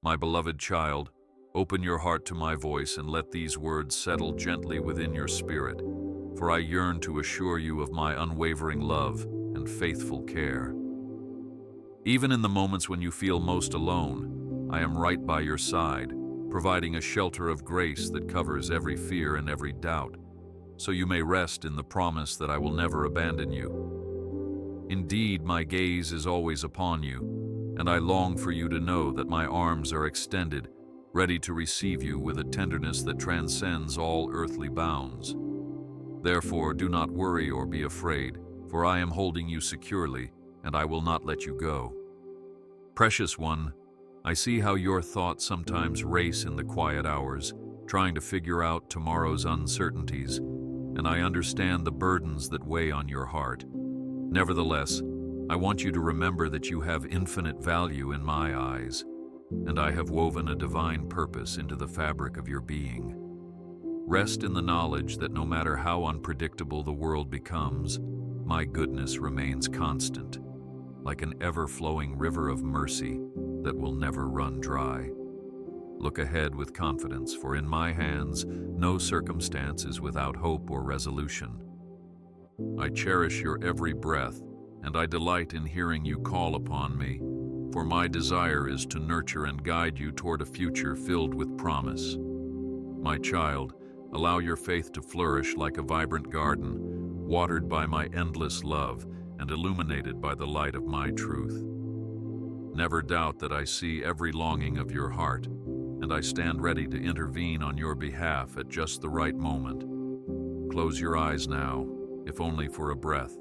My beloved child, open your heart to my voice and let these words settle gently within your spirit, for I yearn to assure you of my unwavering love and faithful care. Even in the moments when you feel most alone, I am right by your side, providing a shelter of grace that covers every fear and every doubt, so you may rest in the promise that I will never abandon you. Indeed, my gaze is always upon you, and I long for you to know that my arms are extended, ready to receive you with a tenderness that transcends all earthly bounds. Therefore, do not worry or be afraid, for I am holding you securely, and I will not let you go. Precious one, I see how your thoughts sometimes race in the quiet hours, trying to figure out tomorrow's uncertainties, and I understand the burdens that weigh on your heart. Nevertheless, I want you to remember that you have infinite value in my eyes, and I have woven a divine purpose into the fabric of your being. Rest in the knowledge that no matter how unpredictable the world becomes, my goodness remains constant, like an ever-flowing river of mercy that will never run dry. Look ahead with confidence, for in my hands no circumstance is without hope or resolution. I cherish your every breath, and I delight in hearing you call upon me, for my desire is to nurture and guide you toward a future filled with promise. My child, allow your faith to flourish like a vibrant garden, watered by my endless love and illuminated by the light of my truth. Never doubt that I see every longing of your heart, and I stand ready to intervene on your behalf at just the right moment. Close your eyes now, if only for a breath,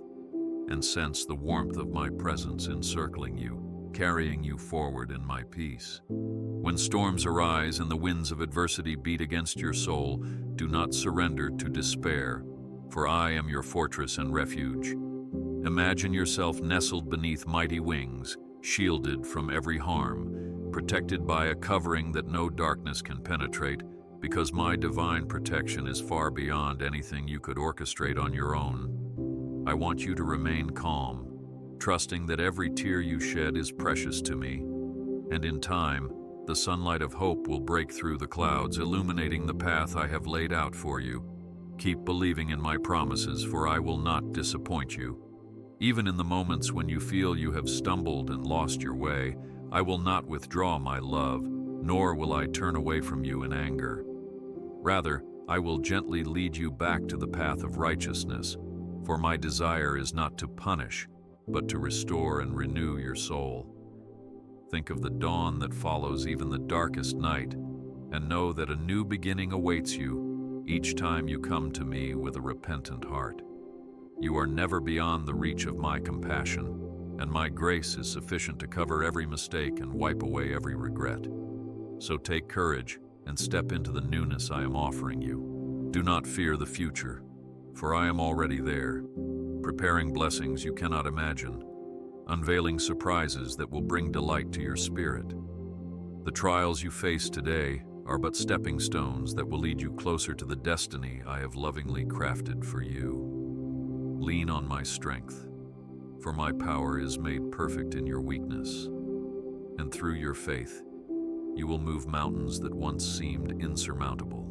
and sense the warmth of my presence encircling you, carrying you forward in my peace. When storms arise and the winds of adversity beat against your soul, do not surrender to despair, for I am your fortress and refuge. Imagine yourself nestled beneath mighty wings, shielded from every harm, protected by a covering that no darkness can penetrate, because my divine protection is far beyond anything you could orchestrate on your own. I want you to remain calm, trusting that every tear you shed is precious to me, and in time, the sunlight of hope will break through the clouds, illuminating the path I have laid out for you. Keep believing in my promises, for I will not disappoint you. Even in the moments when you feel you have stumbled and lost your way, I will not withdraw my love, nor will I turn away from you in anger. Rather, I will gently lead you back to the path of righteousness, for my desire is not to punish, but to restore and renew your soul. Think of the dawn that follows even the darkest night, and know that a new beginning awaits you each time you come to me with a repentant heart. You are never beyond the reach of my compassion, and my grace is sufficient to cover every mistake and wipe away every regret. So take courage and step into the newness I am offering you. Do not fear the future, for I am already there, preparing blessings you cannot imagine, unveiling surprises that will bring delight to your spirit. The trials you face today are but stepping stones that will lead you closer to the destiny I have lovingly crafted for you. Lean on my strength, for my power is made perfect in your weakness, and through your faith, you will move mountains that once seemed insurmountable.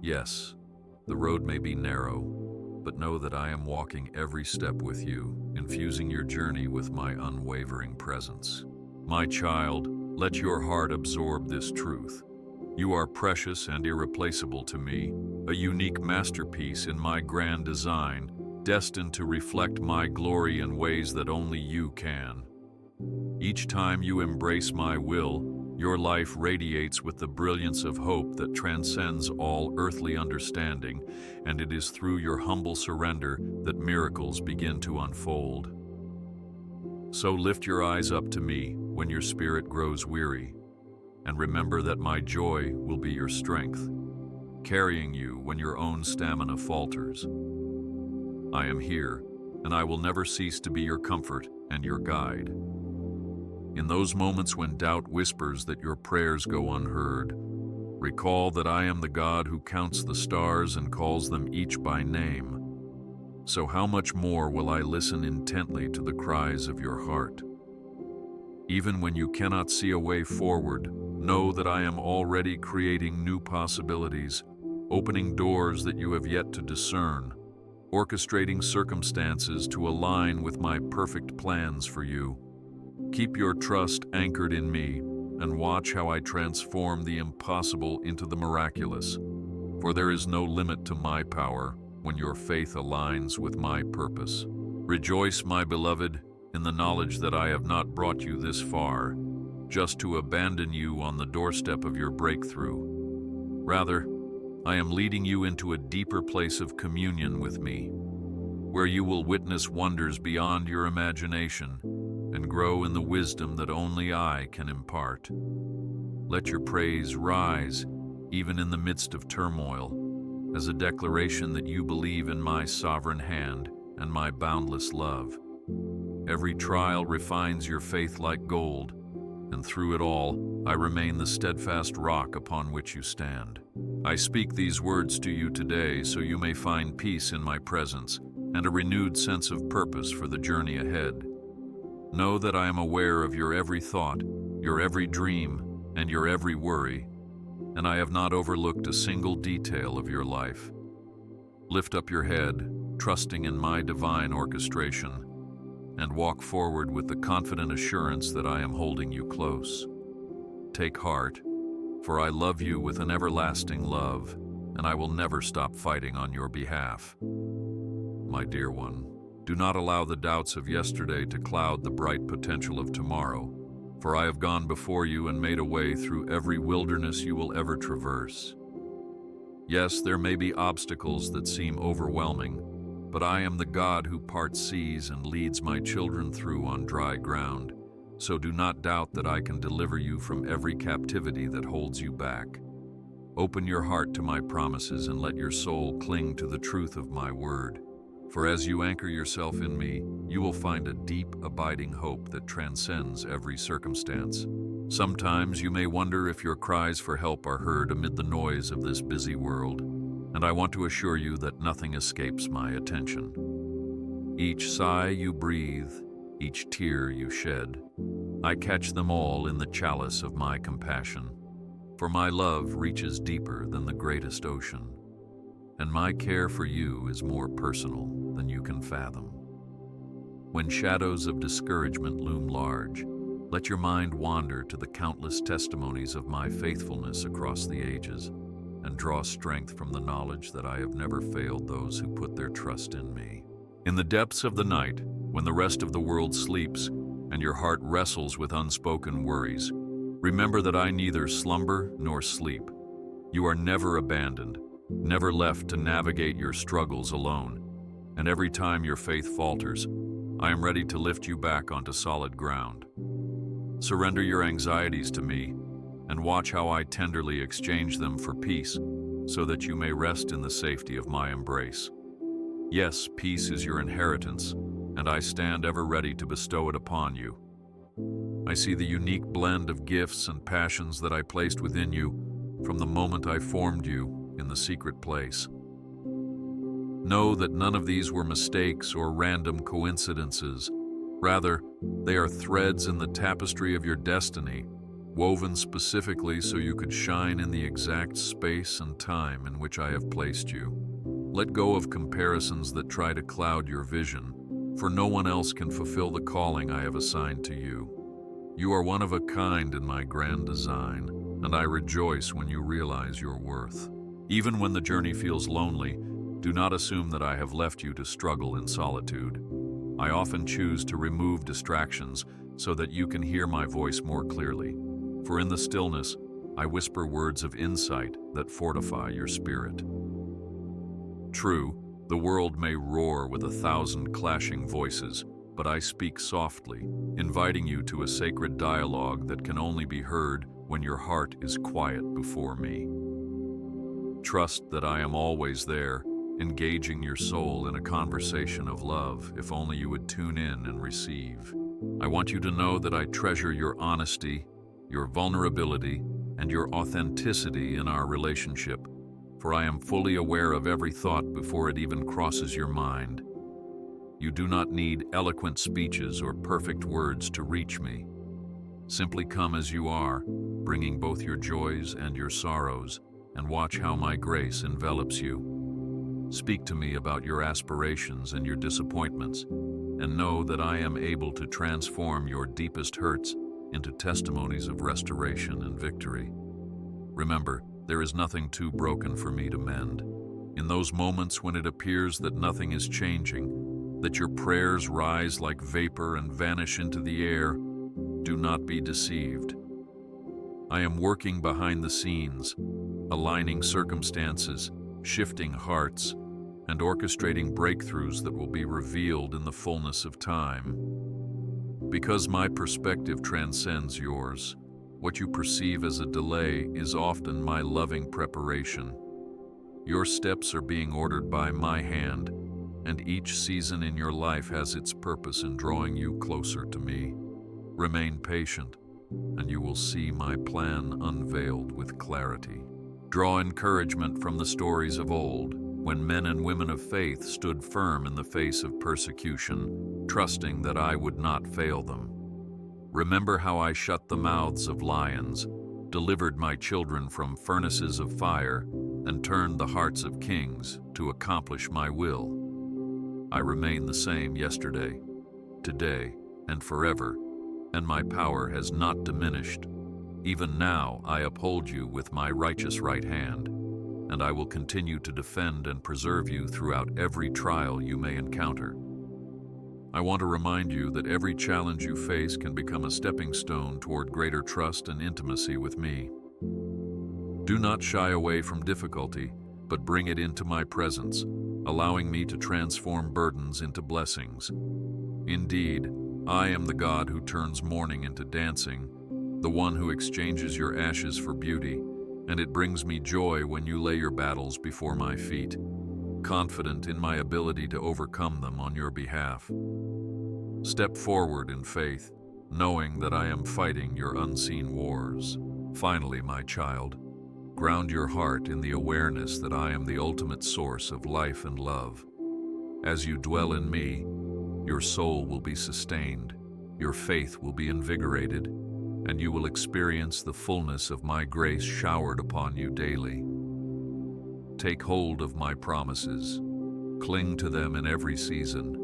Yes, the road may be narrow, but know that I am walking every step with you, infusing your journey with my unwavering presence. My child, let your heart absorb this truth. You are precious and irreplaceable to me, a unique masterpiece in my grand design, destined to reflect my glory in ways that only you can. Each time you embrace my will, your life radiates with the brilliance of hope that transcends all earthly understanding, and it is through your humble surrender that miracles begin to unfold. So lift your eyes up to me when your spirit grows weary, and remember that my joy will be your strength, carrying you when your own stamina falters. I am here, and I will never cease to be your comfort and your guide. In those moments when doubt whispers that your prayers go unheard, recall that I am the God who counts the stars and calls them each by name. So how much more will I listen intently to the cries of your heart? Even when you cannot see a way forward, know that I am already creating new possibilities, opening doors that you have yet to discern, orchestrating circumstances to align with my perfect plans for you. Keep your trust anchored in me and watch how I transform the impossible into the miraculous. For there is no limit to my power when your faith aligns with my purpose. Rejoice, my beloved, in the knowledge that I have not brought you this far just to abandon you on the doorstep of your breakthrough. Rather, I am leading you into a deeper place of communion with me, where you will witness wonders beyond your imagination and grow in the wisdom that only I can impart. Let your praise rise, even in the midst of turmoil, as a declaration that you believe in my sovereign hand and my boundless love. Every trial refines your faith like gold, and through it all, I remain the steadfast rock upon which you stand. I speak these words to you today so you may find peace in my presence and a renewed sense of purpose for the journey ahead. Know that I am aware of your every thought, your every dream, and your every worry, and I have not overlooked a single detail of your life. Lift up your head, trusting in my divine orchestration, and walk forward with the confident assurance that I am holding you close. Take heart, for I love you with an everlasting love, and I will never stop fighting on your behalf. My dear one, do not allow the doubts of yesterday to cloud the bright potential of tomorrow, for I have gone before you and made a way through every wilderness you will ever traverse. Yes, there may be obstacles that seem overwhelming, but I am the God who parts seas and leads my children through on dry ground, so do not doubt that I can deliver you from every captivity that holds you back. Open your heart to my promises and let your soul cling to the truth of my word. For as you anchor yourself in me, you will find a deep, abiding hope that transcends every circumstance. Sometimes you may wonder if your cries for help are heard amid the noise of this busy world, and I want to assure you that nothing escapes my attention. Each sigh you breathe, each tear you shed, I catch them all in the chalice of my compassion. For my love reaches deeper than the greatest ocean, and my care for you is more personal than you can fathom. When shadows of discouragement loom large, let your mind wander to the countless testimonies of my faithfulness across the ages, and draw strength from the knowledge that I have never failed those who put their trust in me. In the depths of the night, when the rest of the world sleeps and your heart wrestles with unspoken worries, remember that I neither slumber nor sleep. You are never abandoned, never left to navigate your struggles alone, and every time your faith falters, I am ready to lift you back onto solid ground. Surrender your anxieties to me, and watch how I tenderly exchange them for peace, so that you may rest in the safety of my embrace. Yes, peace is your inheritance, and I stand ever ready to bestow it upon you. I see the unique blend of gifts and passions that I placed within you from the moment I formed you in the secret place. Know that none of these were mistakes or random coincidences. Rather, they are threads in the tapestry of your destiny, woven specifically so you could shine in the exact space and time in which I have placed you. Let go of comparisons that try to cloud your vision, for no one else can fulfill the calling I have assigned to you. You are one of a kind in my grand design, and I rejoice when you realize your worth. Even when the journey feels lonely, do not assume that I have left you to struggle in solitude. I often choose to remove distractions so that you can hear my voice more clearly. For in the stillness, I whisper words of insight that fortify your spirit. True, the world may roar with 1,000 clashing voices, but I speak softly, inviting you to a sacred dialogue that can only be heard when your heart is quiet before me. Trust that I am always there, engaging your soul in a conversation of love, if only you would tune in and receive. I want you to know that I treasure your honesty, your vulnerability, and your authenticity in our relationship, for I am fully aware of every thought before it even crosses your mind. You do not need eloquent speeches or perfect words to reach me. Simply come as you are, bringing both your joys and your sorrows, and watch how my grace envelops you. Speak to me about your aspirations and your disappointments, and know that I am able to transform your deepest hurts into testimonies of restoration and victory. Remember, there is nothing too broken for me to mend. In those moments when it appears that nothing is changing, that your prayers rise like vapor and vanish into the air, do not be deceived. I am working behind the scenes, aligning circumstances, shifting hearts, and orchestrating breakthroughs that will be revealed in the fullness of time. Because my perspective transcends yours, what you perceive as a delay is often my loving preparation. Your steps are being ordered by my hand, and each season in your life has its purpose in drawing you closer to me. Remain patient, and you will see my plan unveiled with clarity. Draw encouragement from the stories of old, when men and women of faith stood firm in the face of persecution, trusting that I would not fail them. Remember how I shut the mouths of lions, delivered my children from furnaces of fire, and turned the hearts of kings to accomplish my will. I remain the same yesterday, today, and forever, and my power has not diminished. Even now I uphold you with my righteous right hand, and I will continue to defend and preserve you throughout every trial you may encounter. I want to remind you that every challenge you face can become a stepping stone toward greater trust and intimacy with me. Do not shy away from difficulty, but bring it into my presence, allowing me to transform burdens into blessings. Indeed, I am the God who turns mourning into dancing, the one who exchanges your ashes for beauty, and it brings me joy when you lay your battles before my feet, confident in my ability to overcome them on your behalf. Step forward in faith, knowing that I am fighting your unseen wars. Finally, my child, ground your heart in the awareness that I am the ultimate source of life and love. As you dwell in me, your soul will be sustained, your faith will be invigorated, and you will experience the fullness of my grace showered upon you daily. Take hold of my promises, cling to them in every season,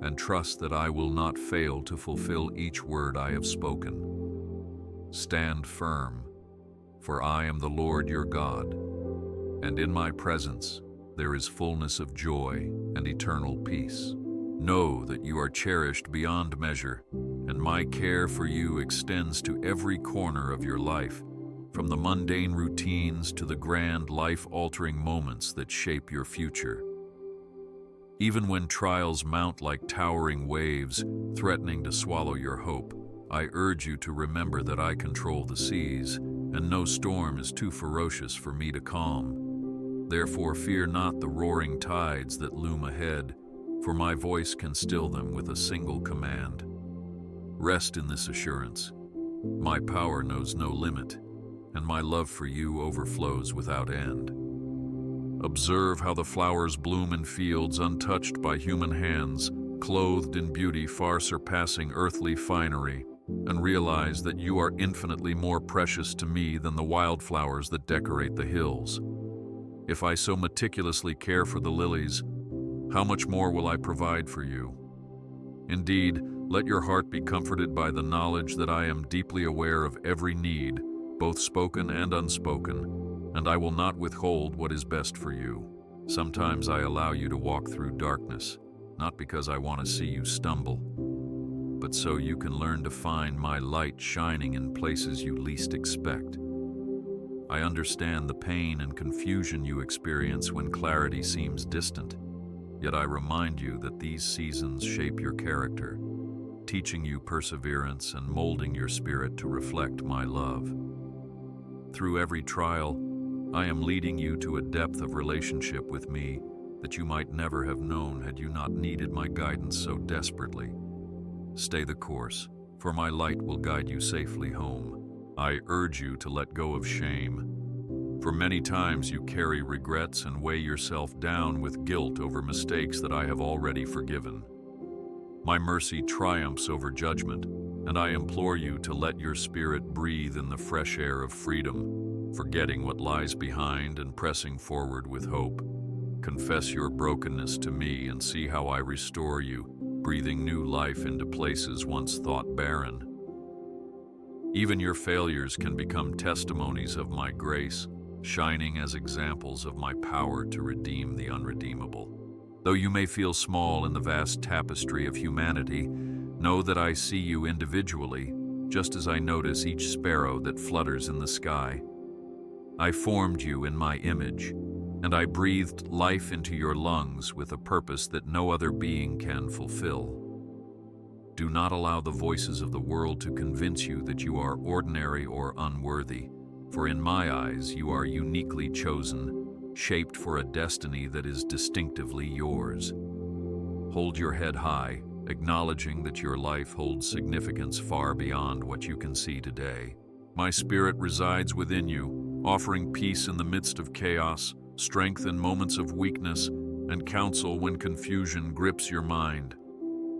and trust that I will not fail to fulfill each word I have spoken. Stand firm, for I am the Lord your God, and in my presence there is fullness of joy and eternal peace. Know that you are cherished beyond measure, and my care for you extends to every corner of your life, from the mundane routines to the grand life-altering moments that shape your future. Even when trials mount like towering waves, threatening to swallow your hope, I urge you to remember that I control the seas, and no storm is too ferocious for me to calm. Therefore, fear not the roaring tides that loom ahead, for my voice can still them with a single command. Rest in this assurance. My power knows no limit, and my love for you overflows without end. Observe how the flowers bloom in fields untouched by human hands, clothed in beauty far surpassing earthly finery, and realize that you are infinitely more precious to me than the wildflowers that decorate the hills. If I so meticulously care for the lilies, how much more will I provide for you? Indeed, let your heart be comforted by the knowledge that I am deeply aware of every need, both spoken and unspoken, and I will not withhold what is best for you. Sometimes I allow you to walk through darkness, not because I want to see you stumble, but so you can learn to find my light shining in places you least expect. I understand the pain and confusion you experience when clarity seems distant. Yet I remind you that these seasons shape your character, teaching you perseverance and molding your spirit to reflect my love. Through every trial, I am leading you to a depth of relationship with me that you might never have known had you not needed my guidance so desperately. Stay the course, for my light will guide you safely home. I urge you to let go of shame. For many times you carry regrets and weigh yourself down with guilt over mistakes that I have already forgiven. My mercy triumphs over judgment, and I implore you to let your spirit breathe in the fresh air of freedom, forgetting what lies behind and pressing forward with hope. Confess your brokenness to me and see how I restore you, breathing new life into places once thought barren. Even your failures can become testimonies of my grace, shining as examples of my power to redeem the unredeemable. Though you may feel small in the vast tapestry of humanity, know that I see you individually, just as I notice each sparrow that flutters in the sky. I formed you in my image, and I breathed life into your lungs with a purpose that no other being can fulfill. Do not allow the voices of the world to convince you that you are ordinary or unworthy, for in my eyes you are uniquely chosen, shaped for a destiny that is distinctively yours. Hold your head high, acknowledging that your life holds significance far beyond what you can see today. My spirit resides within you, offering peace in the midst of chaos, strength in moments of weakness, and counsel when confusion grips your mind.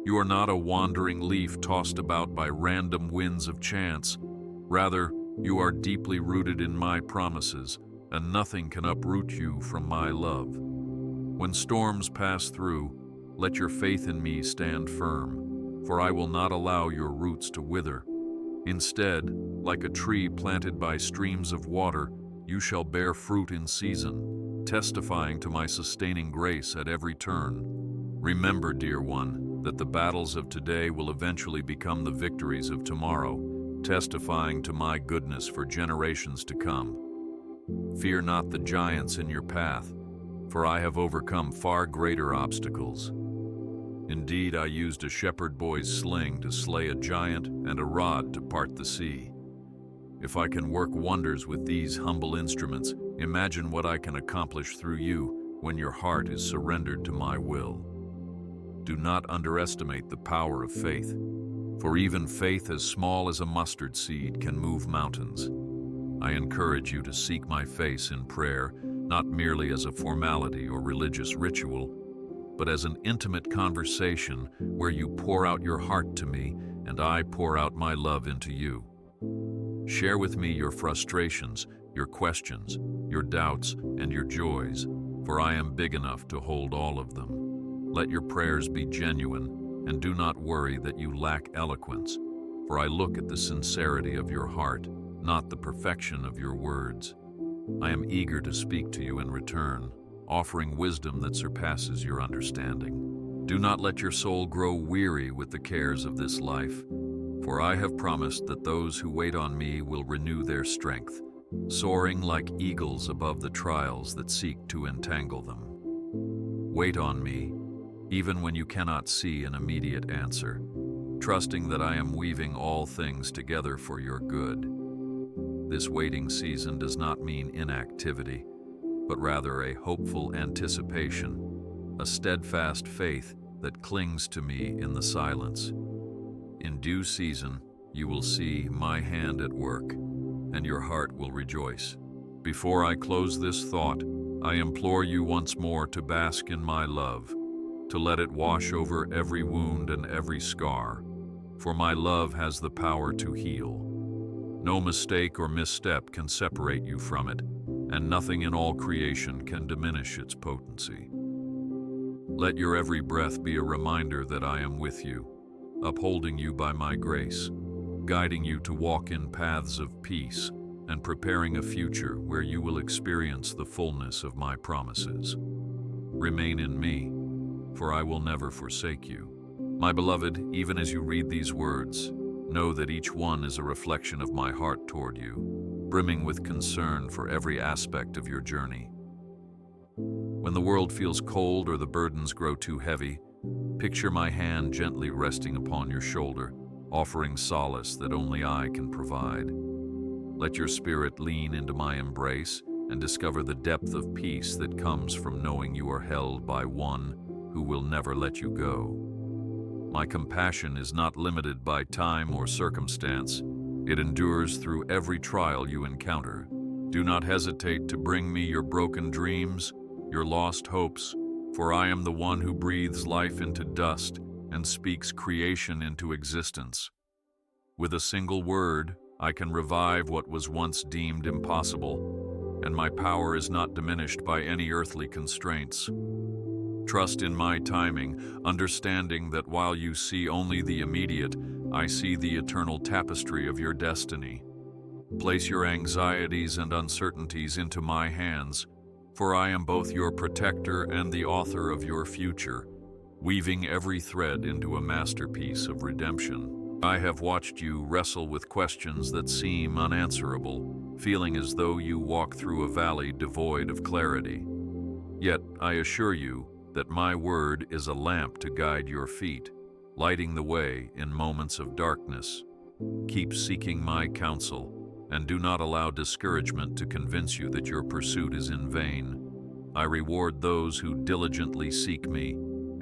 You are not a wandering leaf tossed about by random winds of chance. Rather, you are deeply rooted in my promises, and nothing can uproot you from my love. When storms pass through, let your faith in me stand firm, for I will not allow your roots to wither. Instead, like a tree planted by streams of water, you shall bear fruit in season, testifying to my sustaining grace at every turn. Remember, dear one, that the battles of today will eventually become the victories of tomorrow, testifying to my goodness for generations to come. Fear not the giants in your path, for I have overcome far greater obstacles. Indeed, I used a shepherd boy's sling to slay a giant and a rod to part the sea. If I can work wonders with these humble instruments, imagine what I can accomplish through you when your heart is surrendered to my will. Do not underestimate the power of faith, for even faith as small as a mustard seed can move mountains. I encourage you to seek my face in prayer, not merely as a formality or religious ritual, but as an intimate conversation where you pour out your heart to me and I pour out my love into you. Share with me your frustrations, your questions, your doubts, and your joys, for I am big enough to hold all of them. Let your prayers be genuine, and do not worry that you lack eloquence, for I look at the sincerity of your heart, not the perfection of your words. I am eager to speak to you in return, offering wisdom that surpasses your understanding. Do not let your soul grow weary with the cares of this life, for I have promised that those who wait on me will renew their strength, soaring like eagles above the trials that seek to entangle them. Wait on me, even when you cannot see an immediate answer, trusting that I am weaving all things together for your good. This waiting season does not mean inactivity, but rather a hopeful anticipation, a steadfast faith that clings to me in the silence. In due season, you will see my hand at work, and your heart will rejoice. Before I close this thought, I implore you once more to bask in my love, to let it wash over every wound and every scar, for my love has the power to heal. No mistake or misstep can separate you from it, and nothing in all creation can diminish its potency. Let your every breath be a reminder that I am with you, upholding you by my grace, guiding you to walk in paths of peace, and preparing a future where you will experience the fullness of my promises. Remain in me, for I will never forsake you. My beloved, even as you read these words, know that each one is a reflection of my heart toward you, brimming with concern for every aspect of your journey. When the world feels cold or the burdens grow too heavy, picture my hand gently resting upon your shoulder, offering solace that only I can provide. Let your spirit lean into my embrace and discover the depth of peace that comes from knowing you are held by one who will never let you go. My compassion is not limited by time or circumstance. It endures through every trial you encounter. Do not hesitate to bring me your broken dreams, your lost hopes, for I am the one who breathes life into dust and speaks creation into existence. With a single word, I can revive what was once deemed impossible, and my power is not diminished by any earthly constraints. Trust in my timing, understanding that while you see only the immediate, I see the eternal tapestry of your destiny. Place your anxieties and uncertainties into my hands, for I am both your protector and the author of your future, weaving every thread into a masterpiece of redemption. I have watched you wrestle with questions that seem unanswerable, feeling as though you walk through a valley devoid of clarity. Yet, I assure you that my word is a lamp to guide your feet, lighting the way in moments of darkness. Keep seeking my counsel, and do not allow discouragement to convince you that your pursuit is in vain. I reward those who diligently seek me,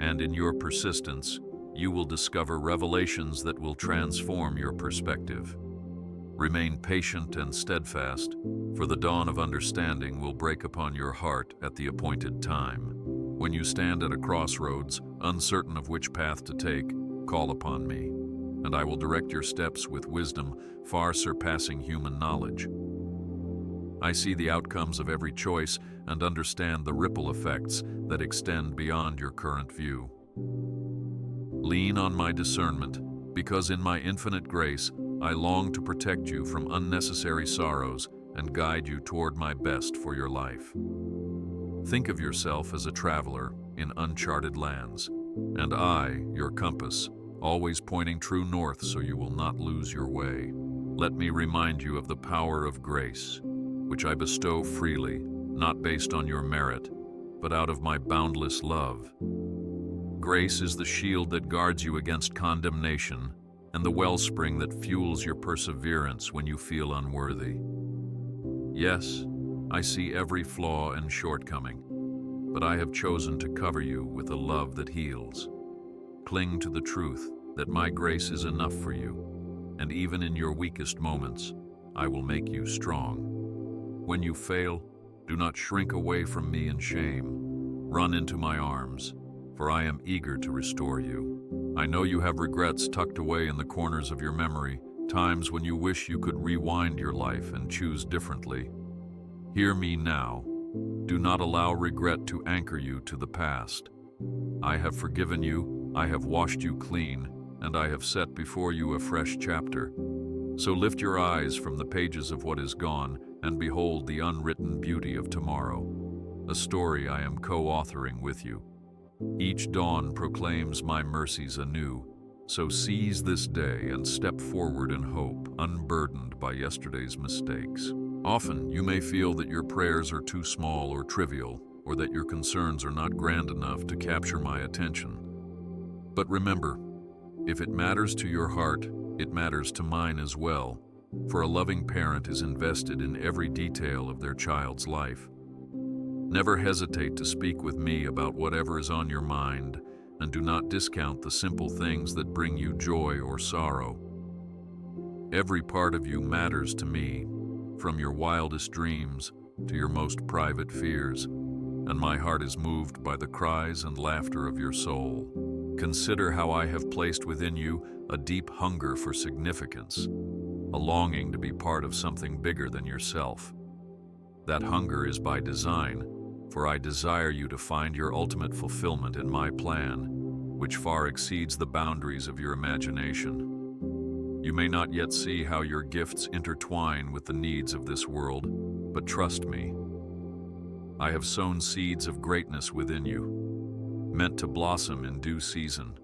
and in your persistence, you will discover revelations that will transform your perspective. Remain patient and steadfast, for the dawn of understanding will break upon your heart at the appointed time. When you stand at a crossroads, uncertain of which path to take, call upon me, and I will direct your steps with wisdom far surpassing human knowledge. I see the outcomes of every choice and understand the ripple effects that extend beyond your current view. Lean on my discernment, because in my infinite grace, I long to protect you from unnecessary sorrows and guide you toward my best for your life. Think of yourself as a traveler in uncharted lands, and I, your compass, always pointing true north so you will not lose your way. Let me remind you of the power of grace, which I bestow freely, not based on your merit, but out of my boundless love. Grace is the shield that guards you against condemnation and the wellspring that fuels your perseverance when you feel unworthy. Yes, I see every flaw and shortcoming, but I have chosen to cover you with a love that heals. Cling to the truth that my grace is enough for you, and even in your weakest moments, I will make you strong. When you fail, do not shrink away from me in shame. Run into my arms, for I am eager to restore you. I know you have regrets tucked away in the corners of your memory, times when you wish you could rewind your life and choose differently. Hear me now. Do not allow regret to anchor you to the past. I have forgiven you, I have washed you clean, and I have set before you a fresh chapter. So lift your eyes from the pages of what is gone and behold the unwritten beauty of tomorrow, a story I am co-authoring with you. Each dawn proclaims my mercies anew, so seize this day and step forward in hope, unburdened by yesterday's mistakes. Often, you may feel that your prayers are too small or trivial, or that your concerns are not grand enough to capture my attention. But remember, if it matters to your heart, it matters to mine as well, for a loving parent is invested in every detail of their child's life. Never hesitate to speak with me about whatever is on your mind, and do not discount the simple things that bring you joy or sorrow. Every part of you matters to me, from your wildest dreams to your most private fears, and my heart is moved by the cries and laughter of your soul. Consider how I have placed within you a deep hunger for significance, a longing to be part of something bigger than yourself. That hunger is by design, for I desire you to find your ultimate fulfillment in my plan, which far exceeds the boundaries of your imagination. You may not yet see how your gifts intertwine with the needs of this world, but trust me. I have sown seeds of greatness within you, meant to blossom in due season.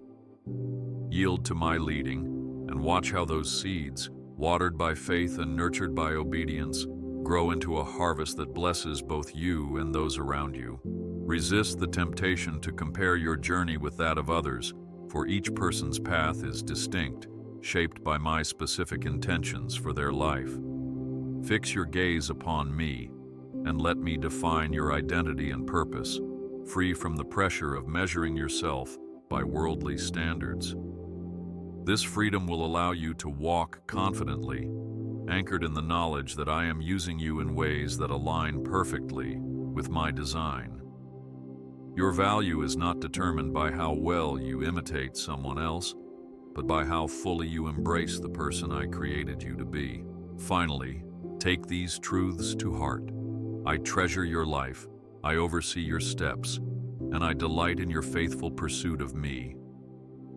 Yield to my leading, and watch how those seeds, watered by faith and nurtured by obedience, grow into a harvest that blesses both you and those around you. Resist the temptation to compare your journey with that of others, for each person's path is distinct, shaped by my specific intentions for their life. Fix your gaze upon me, and let me define your identity and purpose, free from the pressure of measuring yourself by worldly standards. This freedom will allow you to walk confidently, anchored in the knowledge that I am using you in ways that align perfectly with my design. Your value is not determined by how well you imitate someone else, but by how fully you embrace the person I created you to be. Finally, take these truths to heart. I treasure your life, I oversee your steps, and I delight in your faithful pursuit of me.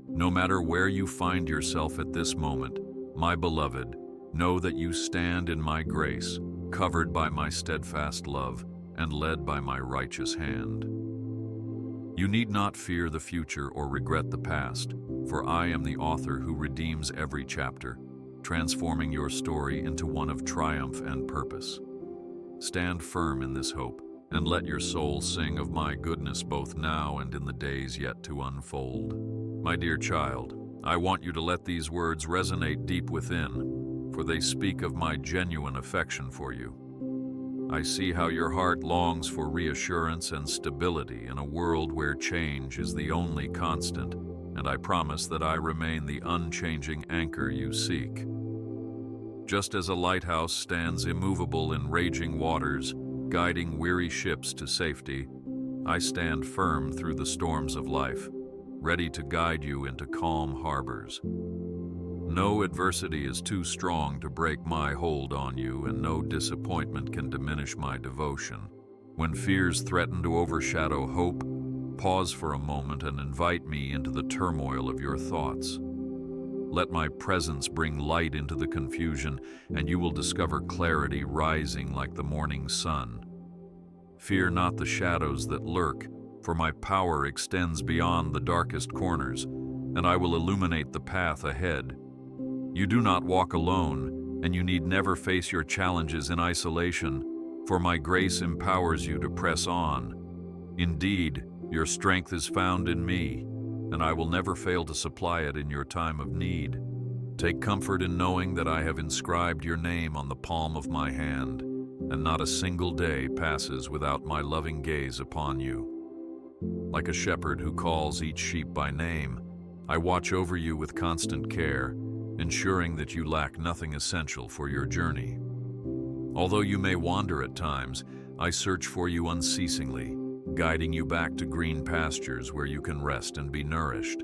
No matter where you find yourself at this moment, my beloved, know that you stand in my grace, covered by my steadfast love, and led by my righteous hand. You need not fear the future or regret the past, for I am the author who redeems every chapter, transforming your story into one of triumph and purpose. Stand firm in this hope, and let your soul sing of my goodness both now and in the days yet to unfold. My dear child, I want you to let these words resonate deep within, for they speak of my genuine affection for you. I see how your heart longs for reassurance and stability in a world where change is the only constant, and I promise that I remain the unchanging anchor you seek. Just as a lighthouse stands immovable in raging waters, guiding weary ships to safety, I stand firm through the storms of life, ready to guide you into calm harbors. No adversity is too strong to break my hold on you, and no disappointment can diminish my devotion. When fears threaten to overshadow hope, pause for a moment and invite me into the turmoil of your thoughts. Let my presence bring light into the confusion, and you will discover clarity rising like the morning sun. Fear not the shadows that lurk, for my power extends beyond the darkest corners, and I will illuminate the path ahead. You do not walk alone, and you need never face your challenges in isolation, for my grace empowers you to press on. Indeed, your strength is found in me, and I will never fail to supply it in your time of need. Take comfort in knowing that I have inscribed your name on the palm of my hand, and not a single day passes without my loving gaze upon you. Like a shepherd who calls each sheep by name, I watch over you with constant care, ensuring that you lack nothing essential for your journey. Although you may wander at times, I search for you unceasingly, guiding you back to green pastures where you can rest and be nourished.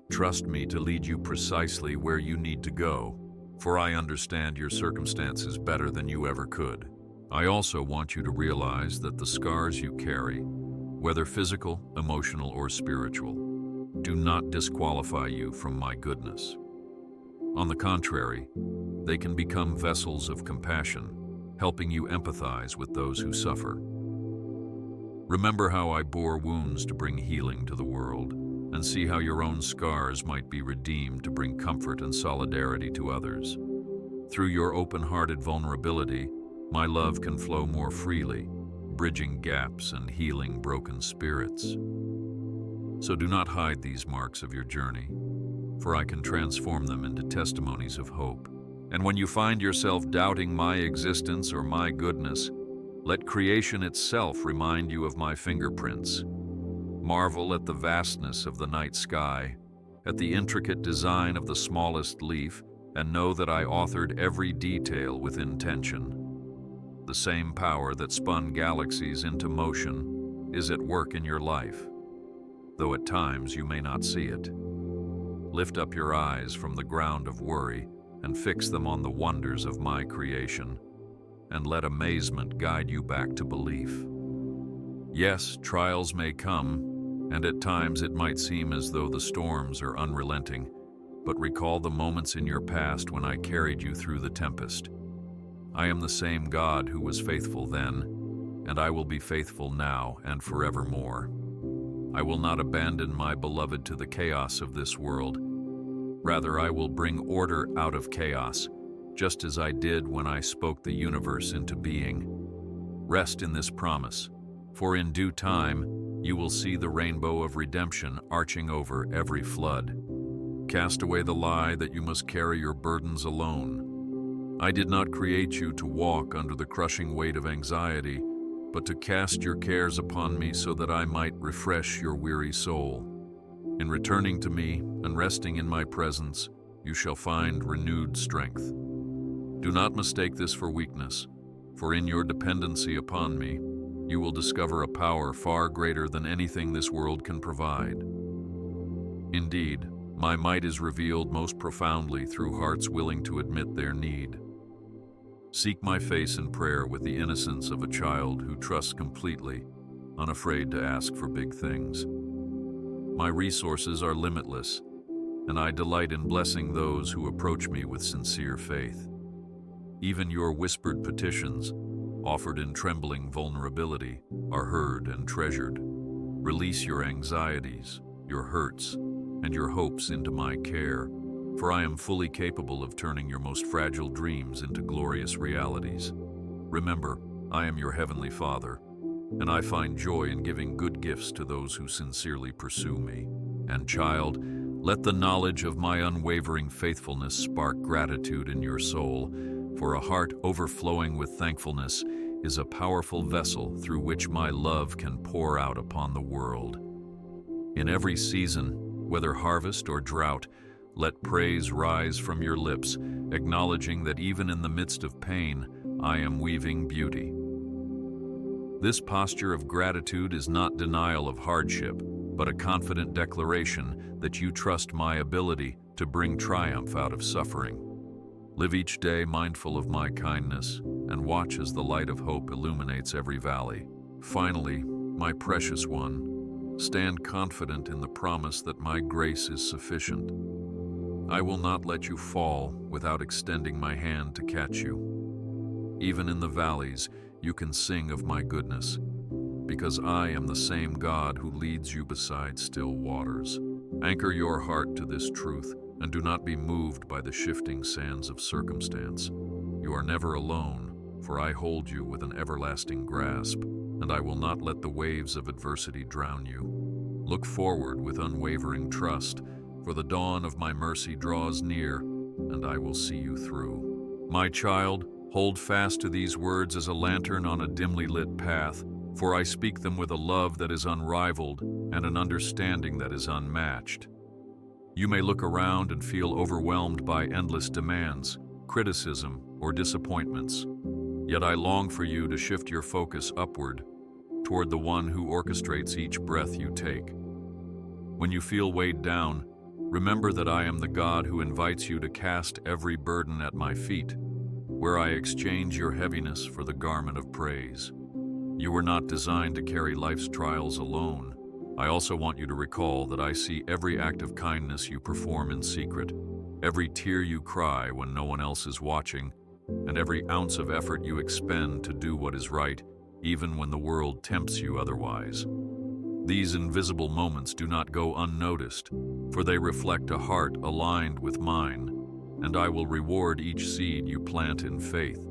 Trust me to lead you precisely where you need to go, for I understand your circumstances better than you ever could. I also want you to realize that the scars you carry, whether physical, emotional, or spiritual, do not disqualify you from my goodness. On the contrary, they can become vessels of compassion, helping you empathize with those who suffer. Remember how I bore wounds to bring healing to the world, and see how your own scars might be redeemed to bring comfort and solidarity to others. Through your open-hearted vulnerability, my love can flow more freely, bridging gaps and healing broken spirits. So do not hide these marks of your journey, for I can transform them into testimonies of hope. And when you find yourself doubting my existence or my goodness, let creation itself remind you of my fingerprints. Marvel at the vastness of the night sky, at the intricate design of the smallest leaf, and know that I authored every detail with intention. The same power that spun galaxies into motion is at work in your life, though at times you may not see it. Lift up your eyes from the ground of worry and fix them on the wonders of my creation, and let amazement guide you back to belief. Yes, trials may come, and at times it might seem as though the storms are unrelenting, but recall the moments in your past when I carried you through the tempest. I am the same God who was faithful then, and I will be faithful now and forevermore. I will not abandon my beloved to the chaos of this world. Rather, I will bring order out of chaos, just as I did when I spoke the universe into being. Rest in this promise, for in due time you will see the rainbow of redemption arching over every flood. Cast away the lie that you must carry your burdens alone. I did not create you to walk under the crushing weight of anxiety, but to cast your cares upon me so that I might refresh your weary soul. In returning to me and resting in my presence, you shall find renewed strength. Do not mistake this for weakness, for in your dependency upon me, you will discover a power far greater than anything this world can provide. Indeed, My might is revealed most profoundly through hearts willing to admit their need. Seek my face in prayer with the innocence of a child who trusts completely, unafraid to ask for big things. My resources are limitless, and I delight in blessing those who approach me with sincere faith. Even your whispered petitions, offered in trembling vulnerability, are heard and treasured. Release your anxieties, your hurts, and your hopes into my care, for I am fully capable of turning your most fragile dreams into glorious realities. Remember, I am your heavenly Father, and I find joy in giving good gifts to those who sincerely pursue me. And child, let the knowledge of my unwavering faithfulness spark gratitude in your soul, for a heart overflowing with thankfulness is a powerful vessel through which my love can pour out upon the world. In every season, whether harvest or drought, let praise rise from your lips, acknowledging that even in the midst of pain, I am weaving beauty. This posture of gratitude is not denial of hardship, but a confident declaration that you trust my ability to bring triumph out of suffering. Live each day mindful of my kindness, and watch as the light of hope illuminates every valley. Finally, my precious one, stand confident in the promise that my grace is sufficient. I will not let you fall without extending my hand to catch you. Even in the valleys, you can sing of my goodness, because I am the same God who leads you beside still waters. Anchor your heart to this truth, and do not be moved by the shifting sands of circumstance. You are never alone, for I hold you with an everlasting grasp, and I will not let the waves of adversity drown you. Look forward with unwavering trust, for the dawn of my mercy draws near, and I will see you through. My child, hold fast to these words as a lantern on a dimly lit path, for I speak them with a love that is unrivaled and an understanding that is unmatched. You may look around and feel overwhelmed by endless demands, criticism, or disappointments. Yet I long for you to shift your focus upward, toward the one who orchestrates each breath you take. When you feel weighed down, remember that I am the God who invites you to cast every burden at my feet, where I exchange your heaviness for the garment of praise. You were not designed to carry life's trials alone. I also want you to recall that I see every act of kindness you perform in secret, every tear you cry when no one else is watching, and every ounce of effort you expend to do what is right, even when the world tempts you otherwise. These invisible moments do not go unnoticed, for they reflect a heart aligned with mine, and I will reward each seed you plant in faith.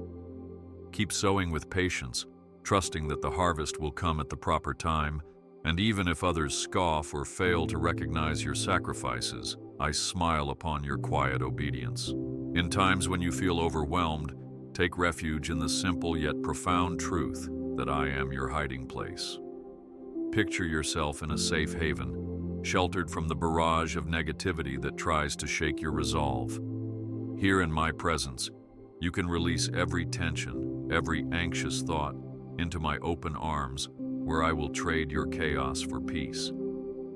Keep sowing with patience, trusting that the harvest will come at the proper time, and even if others scoff or fail to recognize your sacrifices, I smile upon your quiet obedience. In times when you feel overwhelmed, take refuge in the simple yet profound truth that I am your hiding place. Picture yourself in a safe haven, sheltered from the barrage of negativity that tries to shake your resolve. Here in my presence, you can release every tension, every anxious thought into my open arms, where I will trade your chaos for peace.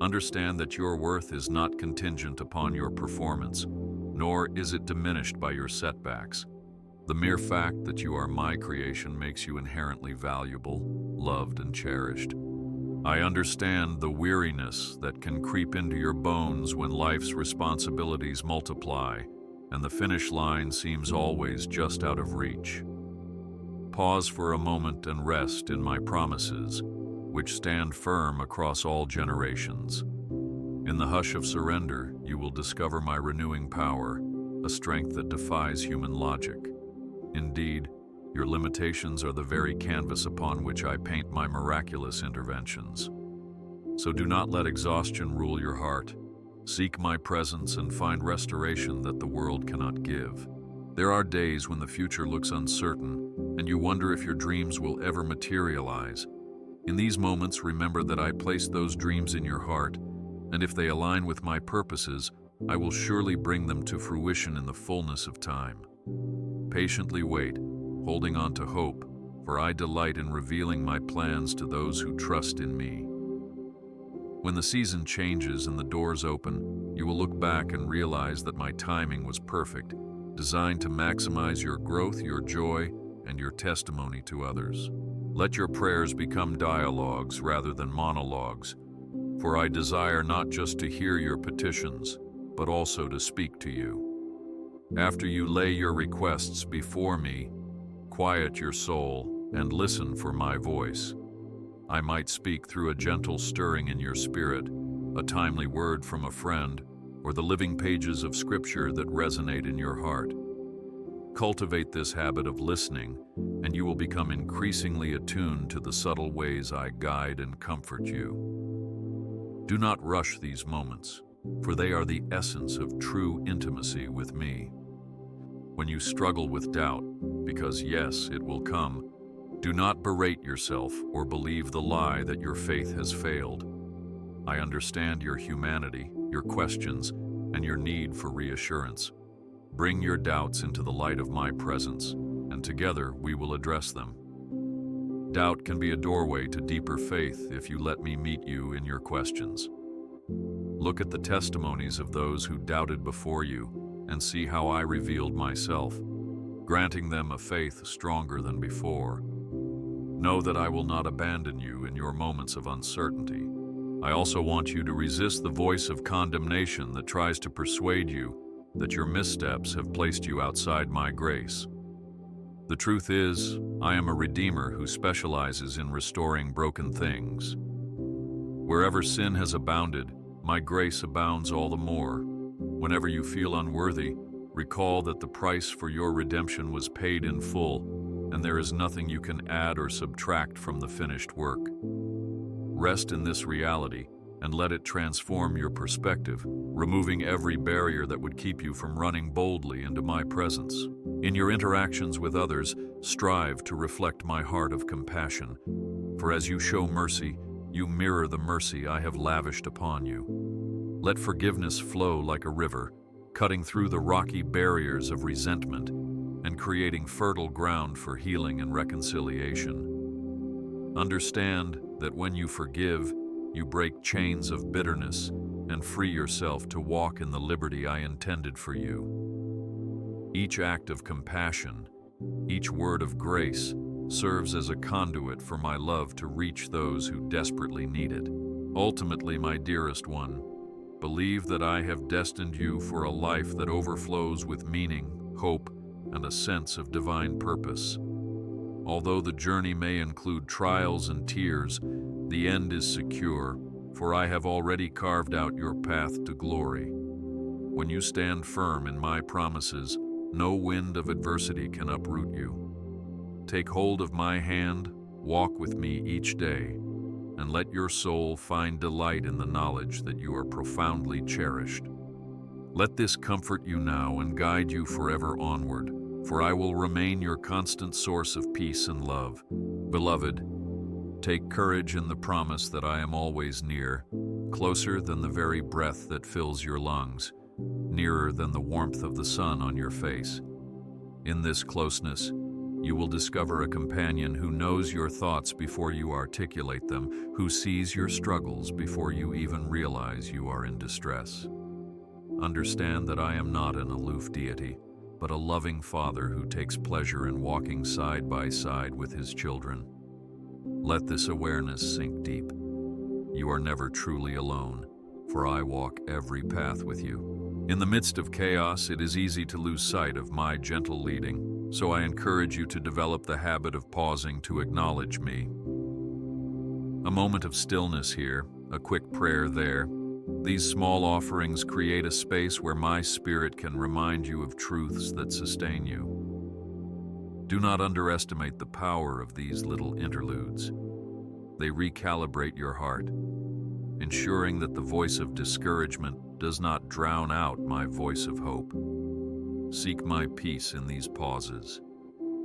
Understand that your worth is not contingent upon your performance, nor is it diminished by your setbacks. The mere fact that you are my creation makes you inherently valuable, loved, and cherished. I understand the weariness that can creep into your bones when life's responsibilities multiply, and the finish line seems always just out of reach. Pause for a moment and rest in my promises, which stand firm across all generations. In the hush of surrender, you will discover my renewing power, a strength that defies human logic. Indeed, your limitations are the very canvas upon which I paint my miraculous interventions. So do not let exhaustion rule your heart. Seek my presence and find restoration that the world cannot give. There are days when the future looks uncertain, and you wonder if your dreams will ever materialize. In these moments, remember that I placed those dreams in your heart, and if they align with my purposes, I will surely bring them to fruition in the fullness of time. Patiently wait, holding on to hope, for I delight in revealing my plans to those who trust in me. When the season changes and the doors open, you will look back and realize that my timing was perfect, designed to maximize your growth, your joy, and your testimony to others. Let your prayers become dialogues rather than monologues, for I desire not just to hear your petitions, but also to speak to you. After you lay your requests before me, quiet your soul and listen for my voice. I might speak through a gentle stirring in your spirit, a timely word from a friend, or the living pages of Scripture that resonate in your heart. Cultivate this habit of listening, and you will become increasingly attuned to the subtle ways I guide and comfort you. Do not rush these moments, for they are the essence of true intimacy with me. When you struggle with doubt, because yes, it will come, do not berate yourself or believe the lie that your faith has failed. I understand your humanity, your questions, and your need for reassurance. Bring your doubts into the light of my presence, and together we will address them. Doubt can be a doorway to deeper faith if you let me meet you in your questions. Look at the testimonies of those who doubted before you and see how I revealed myself, granting them a faith stronger than before. Know that I will not abandon you in your moments of uncertainty. I also want you to resist the voice of condemnation that tries to persuade you that your missteps have placed you outside my grace. The truth is, I am a Redeemer who specializes in restoring broken things. Wherever sin has abounded, my grace abounds all the more. Whenever you feel unworthy, recall that the price for your redemption was paid in full, and there is nothing you can add or subtract from the finished work. Rest in this reality and let it transform your perspective, removing every barrier that would keep you from running boldly into my presence. In your interactions with others, strive to reflect my heart of compassion, for as you show mercy, you mirror the mercy I have lavished upon you. Let forgiveness flow like a river, cutting through the rocky barriers of resentment and creating fertile ground for healing and reconciliation. Understand that when you forgive, you break chains of bitterness and free yourself to walk in the liberty I intended for you. Each act of compassion, each word of grace, serves as a conduit for my love to reach those who desperately need it. Ultimately, my dearest one, believe that I have destined you for a life that overflows with meaning, hope, and a sense of divine purpose. Although the journey may include trials and tears, the end is secure, for I have already carved out your path to glory. When you stand firm in my promises, no wind of adversity can uproot you. Take hold of my hand, walk with me each day, and let your soul find delight in the knowledge that you are profoundly cherished. Let this comfort you now and guide you forever onward, for I will remain your constant source of peace and love. Beloved, take courage in the promise that I am always near, closer than the very breath that fills your lungs, nearer than the warmth of the sun on your face. In this closeness, you will discover a companion who knows your thoughts before you articulate them, who sees your struggles before you even realize you are in distress. Understand that I am not an aloof deity, but a loving Father who takes pleasure in walking side by side with his children. Let this awareness sink deep. You are never truly alone, for I walk every path with you. In the midst of chaos, it is easy to lose sight of my gentle leading, so I encourage you to develop the habit of pausing to acknowledge me. A moment of stillness here, a quick prayer there. These small offerings create a space where my spirit can remind you of truths that sustain you. Do not underestimate the power of these little interludes. They recalibrate your heart, ensuring that the voice of discouragement does not drown out my voice of hope. Seek my peace in these pauses,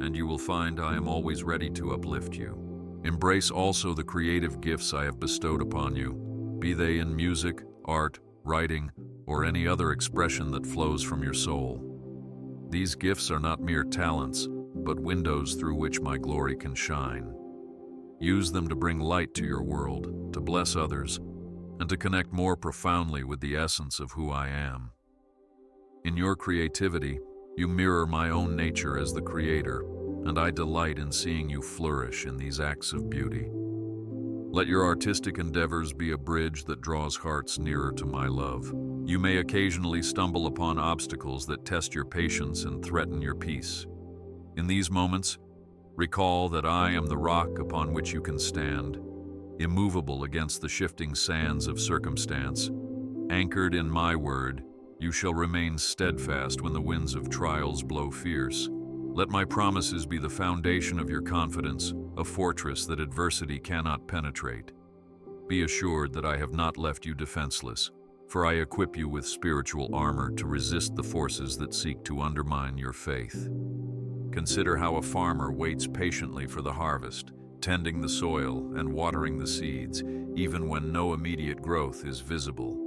and you will find I am always ready to uplift you. Embrace also the creative gifts I have bestowed upon you, be they in music, art, writing, or any other expression that flows from your soul. These gifts are not mere talents, but windows through which my glory can shine. Use them to bring light to your world, to bless others, and to connect more profoundly with the essence of who I am. In your creativity, you mirror my own nature as the creator, and I delight in seeing you flourish in these acts of beauty. Let your artistic endeavors be a bridge that draws hearts nearer to my love. You may occasionally stumble upon obstacles that test your patience and threaten your peace. In these moments, recall that I am the rock upon which you can stand, immovable against the shifting sands of circumstance. Anchored in my word, you shall remain steadfast when the winds of trials blow fierce. Let my promises be the foundation of your confidence, a fortress that adversity cannot penetrate. Be assured that I have not left you defenseless, for I equip you with spiritual armor to resist the forces that seek to undermine your faith. Consider how a farmer waits patiently for the harvest, tending the soil and watering the seeds, even when no immediate growth is visible.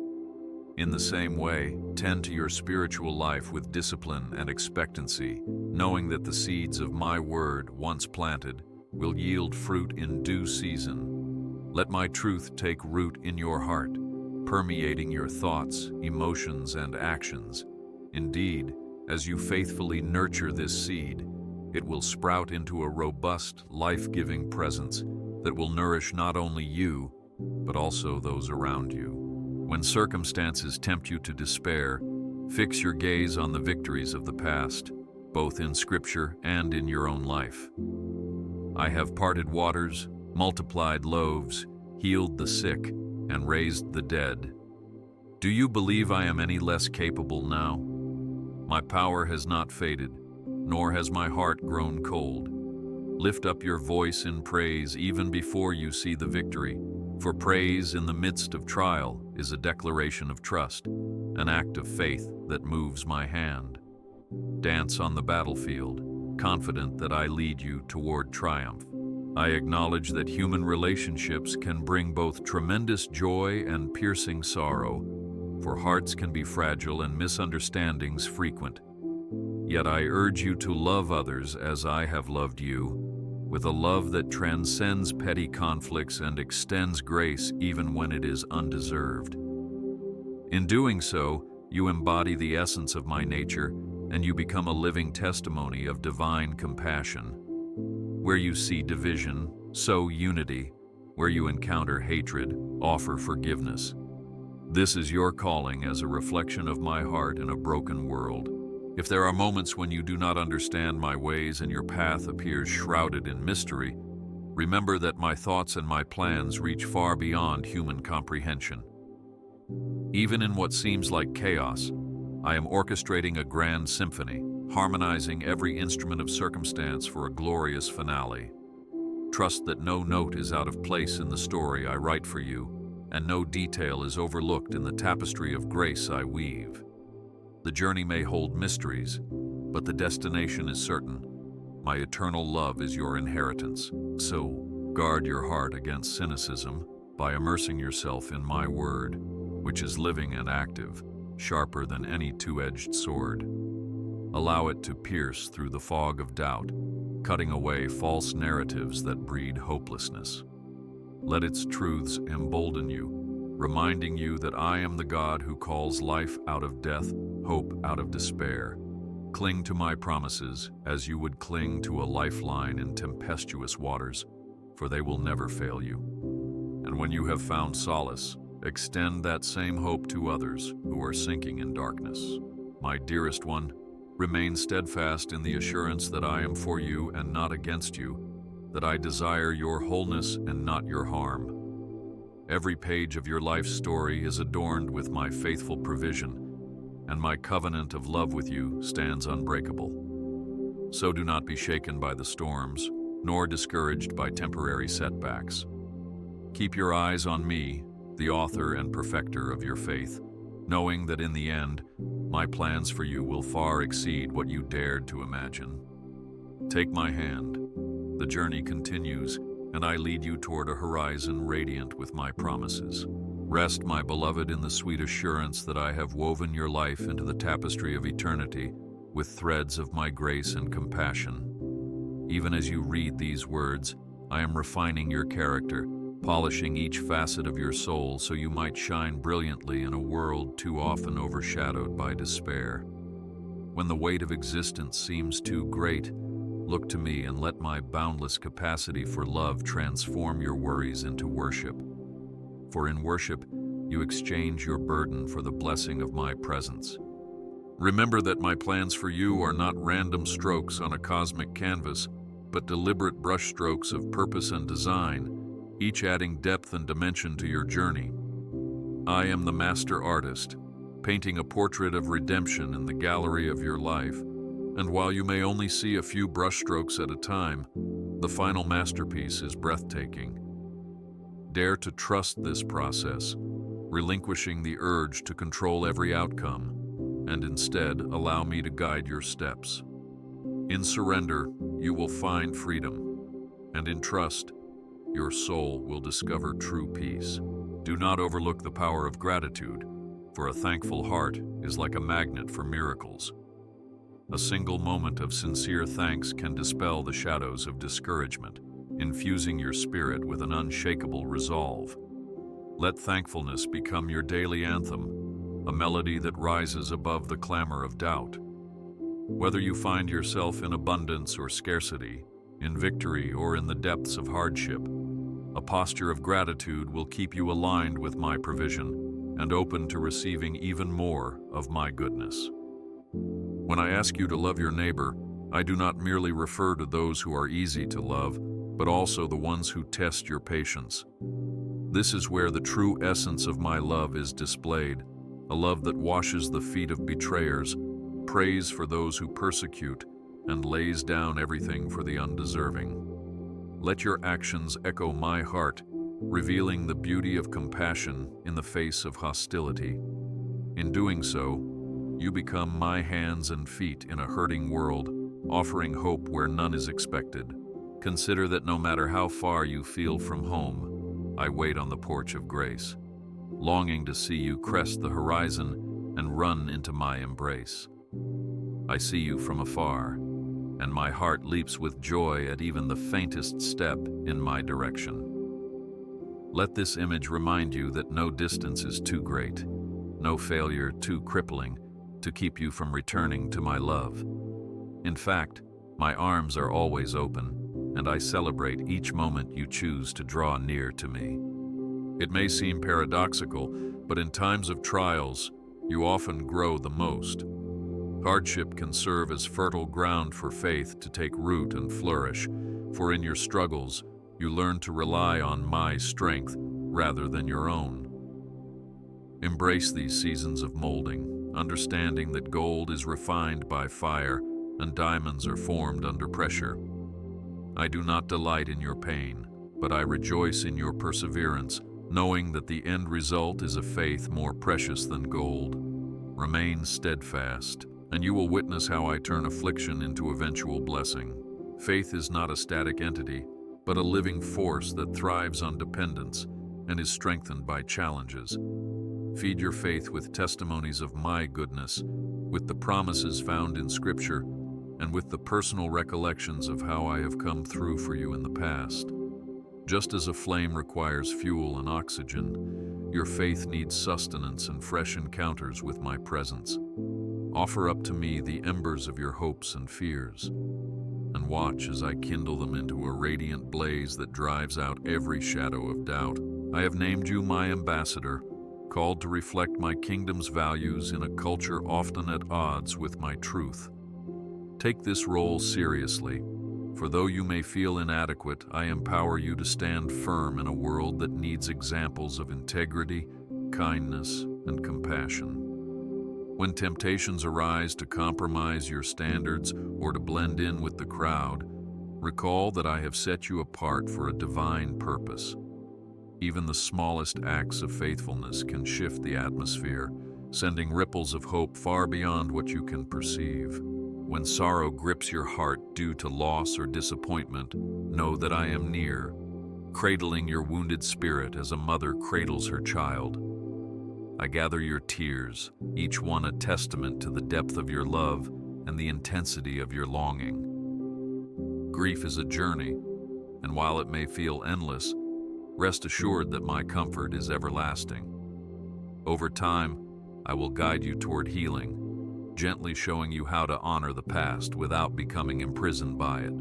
In the same way, tend to your spiritual life with discipline and expectancy, knowing that the seeds of my word, once planted, will yield fruit in due season. Let my truth take root in your heart, permeating your thoughts, emotions, and actions. Indeed, as you faithfully nurture this seed, it will sprout into a robust, life-giving presence that will nourish not only you, but also those around you. When circumstances tempt you to despair, fix your gaze on the victories of the past, both in Scripture and in your own life. I have parted waters, multiplied loaves, healed the sick, and raised the dead. Do you believe I am any less capable now? My power has not faded, nor has my heart grown cold. Lift up your voice in praise even before you see the victory, for praise in the midst of trial is a declaration of trust, an act of faith that moves my hand. Dance on the battlefield, confident that I lead you toward triumph. I acknowledge that human relationships can bring both tremendous joy and piercing sorrow, for hearts can be fragile and misunderstandings frequent. Yet I urge you to love others as I have loved you, with a love that transcends petty conflicts and extends grace even when it is undeserved. In doing so, you embody the essence of my nature, and you become a living testimony of divine compassion. Where you see division, sow unity. Where you encounter hatred, offer forgiveness. This is your calling as a reflection of my heart in a broken world. If there are moments when you do not understand my ways and your path appears shrouded in mystery, remember that my thoughts and my plans reach far beyond human comprehension. Even in what seems like chaos, I am orchestrating a grand symphony, harmonizing every instrument of circumstance for a glorious finale. Trust that no note is out of place in the story I write for you, and no detail is overlooked in the tapestry of grace I weave. The journey may hold mysteries, but the destination is certain. My eternal love is your inheritance. So, guard your heart against cynicism by immersing yourself in my word, which is living and active, sharper than any two-edged sword. Allow it to pierce through the fog of doubt, cutting away false narratives that breed hopelessness. Let its truths embolden you, reminding you that I am the God who calls life out of death, hope out of despair. Cling to my promises as you would cling to a lifeline in tempestuous waters, for they will never fail you. And when you have found solace, extend that same hope to others who are sinking in darkness. My dearest one, remain steadfast in the assurance that I am for you and not against you, that I desire your wholeness and not your harm. Every page of your life story is adorned with my faithful provision, and my covenant of love with you stands unbreakable. So do not be shaken by the storms, nor discouraged by temporary setbacks. Keep your eyes on me, the author and perfecter of your faith, knowing that in the end, my plans for you will far exceed what you dared to imagine. Take my hand. The journey continues, and I lead you toward a horizon radiant with my promises. Rest, my beloved, in the sweet assurance that I have woven your life into the tapestry of eternity with threads of my grace and compassion. Even as you read these words, I am refining your character, polishing each facet of your soul so you might shine brilliantly in a world too often overshadowed by despair. When the weight of existence seems too great, look to me and let my boundless capacity for love transform your worries into worship. For in worship, you exchange your burden for the blessing of my presence. Remember that my plans for you are not random strokes on a cosmic canvas, but deliberate brushstrokes of purpose and design, each adding depth and dimension to your journey. I am the master artist, painting a portrait of redemption in the gallery of your life, and while you may only see a few brushstrokes at a time, the final masterpiece is breathtaking. Dare to trust this process, relinquishing the urge to control every outcome, and instead allow me to guide your steps. In surrender, you will find freedom, and in trust, your soul will discover true peace. Do not overlook the power of gratitude, for a thankful heart is like a magnet for miracles. A single moment of sincere thanks can dispel the shadows of discouragement, infusing your spirit with an unshakable resolve. Let thankfulness become your daily anthem, a melody that rises above the clamor of doubt. Whether you find yourself in abundance or scarcity, in victory or in the depths of hardship, a posture of gratitude will keep you aligned with my provision and open to receiving even more of my goodness. When I ask you to love your neighbor, I do not merely refer to those who are easy to love, but also the ones who test your patience. This is where the true essence of my love is displayed, a love that washes the feet of betrayers, prays for those who persecute, and lays down everything for the undeserving. Let your actions echo my heart, revealing the beauty of compassion in the face of hostility. In doing so, you become my hands and feet in a hurting world, offering hope where none is expected. Consider that no matter how far you feel from home, I wait on the porch of grace, longing to see you crest the horizon and run into my embrace. I see you from afar, and my heart leaps with joy at even the faintest step in my direction. Let this image remind you that no distance is too great, no failure too crippling to keep you from returning to my love. In fact, my arms are always open, and I celebrate each moment you choose to draw near to me. It may seem paradoxical, but in times of trials, you often grow the most. Hardship can serve as fertile ground for faith to take root and flourish, for in your struggles, you learn to rely on my strength rather than your own. Embrace these seasons of molding, understanding that gold is refined by fire and diamonds are formed under pressure. I do not delight in your pain, but I rejoice in your perseverance, knowing that the end result is a faith more precious than gold. Remain steadfast, and you will witness how I turn affliction into eventual blessing. Faith is not a static entity, but a living force that thrives on dependence and is strengthened by challenges. Feed your faith with testimonies of my goodness, with the promises found in Scripture, and with the personal recollections of how I have come through for you in the past. Just as a flame requires fuel and oxygen, your faith needs sustenance and fresh encounters with my presence. Offer up to me the embers of your hopes and fears, and watch as I kindle them into a radiant blaze that drives out every shadow of doubt. I have named you my ambassador, called to reflect my kingdom's values in a culture often at odds with my truth. Take this role seriously, for though you may feel inadequate, I empower you to stand firm in a world that needs examples of integrity, kindness, and compassion. When temptations arise to compromise your standards or to blend in with the crowd, recall that I have set you apart for a divine purpose. Even the smallest acts of faithfulness can shift the atmosphere, sending ripples of hope far beyond what you can perceive. When sorrow grips your heart due to loss or disappointment, know that I am near, cradling your wounded spirit as a mother cradles her child. I gather your tears, each one a testament to the depth of your love and the intensity of your longing. Grief is a journey, and while it may feel endless, Rest assured that my comfort is everlasting. Over time, I will guide you toward healing, gently showing you how to honor the past without becoming imprisoned by it.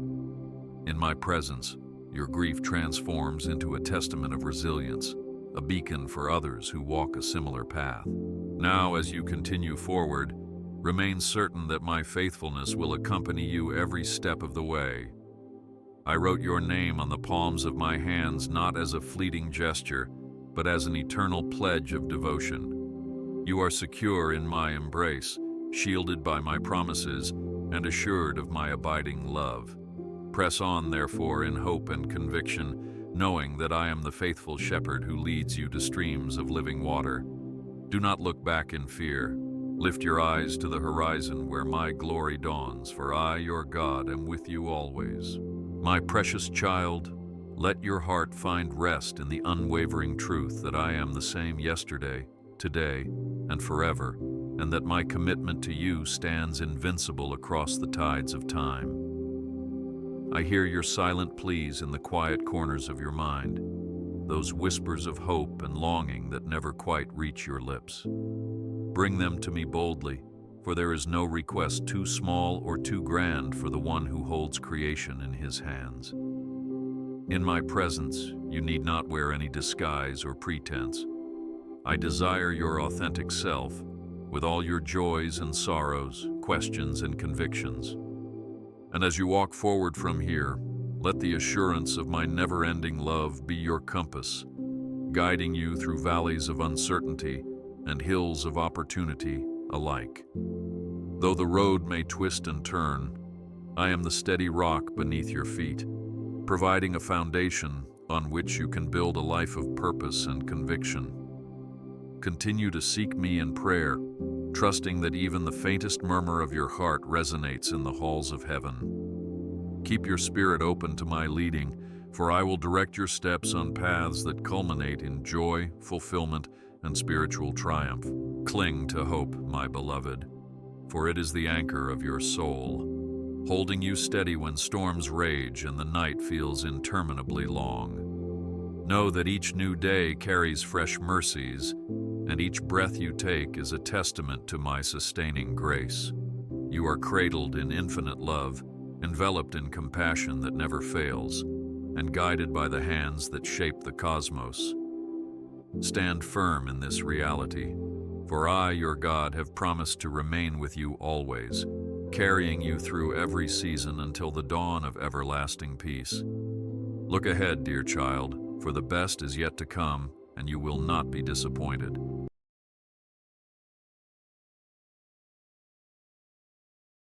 In my presence, your grief transforms into a testament of resilience, a beacon for others who walk a similar path. Now, as you continue forward, remain certain that my faithfulness will accompany you every step of the way. I wrote your name on the palms of my hands not as a fleeting gesture, but as an eternal pledge of devotion. You are secure in my embrace, shielded by my promises, and assured of my abiding love. Press on, therefore, in hope and conviction, knowing that I am the faithful shepherd who leads you to streams of living water. Do not look back in fear. Lift your eyes to the horizon where my glory dawns, for I, your God, am with you always. My precious child, let your heart find rest in the unwavering truth that I am the same yesterday, today, and forever, and that my commitment to you stands invincible across the tides of time. I hear your silent pleas in the quiet corners of your mind, those whispers of hope and longing that never quite reach your lips. Bring them to me boldly, for there is no request too small or too grand for the one who holds creation in his hands. In my presence, you need not wear any disguise or pretense. I desire your authentic self, with all your joys and sorrows, questions and convictions. And as you walk forward from here, let the assurance of my never-ending love be your compass, guiding you through valleys of uncertainty and hills of opportunity alike. Though the road may twist and turn, I am the steady rock beneath your feet, providing a foundation on which you can build a life of purpose and conviction. Continue to seek me in prayer, trusting that even the faintest murmur of your heart resonates in the halls of heaven. Keep your spirit open to my leading, for I will direct your steps on paths that culminate in joy, fulfillment, and spiritual triumph. Cling to hope, my beloved, for it is the anchor of your soul, holding you steady when storms rage and the night feels interminably long. Know that each new day carries fresh mercies, and each breath you take is a testament to my sustaining grace. You are cradled in infinite love, enveloped in compassion that never fails, and guided by the hands that shape the cosmos. Stand firm in this reality, for I, your God, have promised to remain with you always, carrying you through every season until the dawn of everlasting peace. Look ahead, dear child, for the best is yet to come, and you will not be disappointed.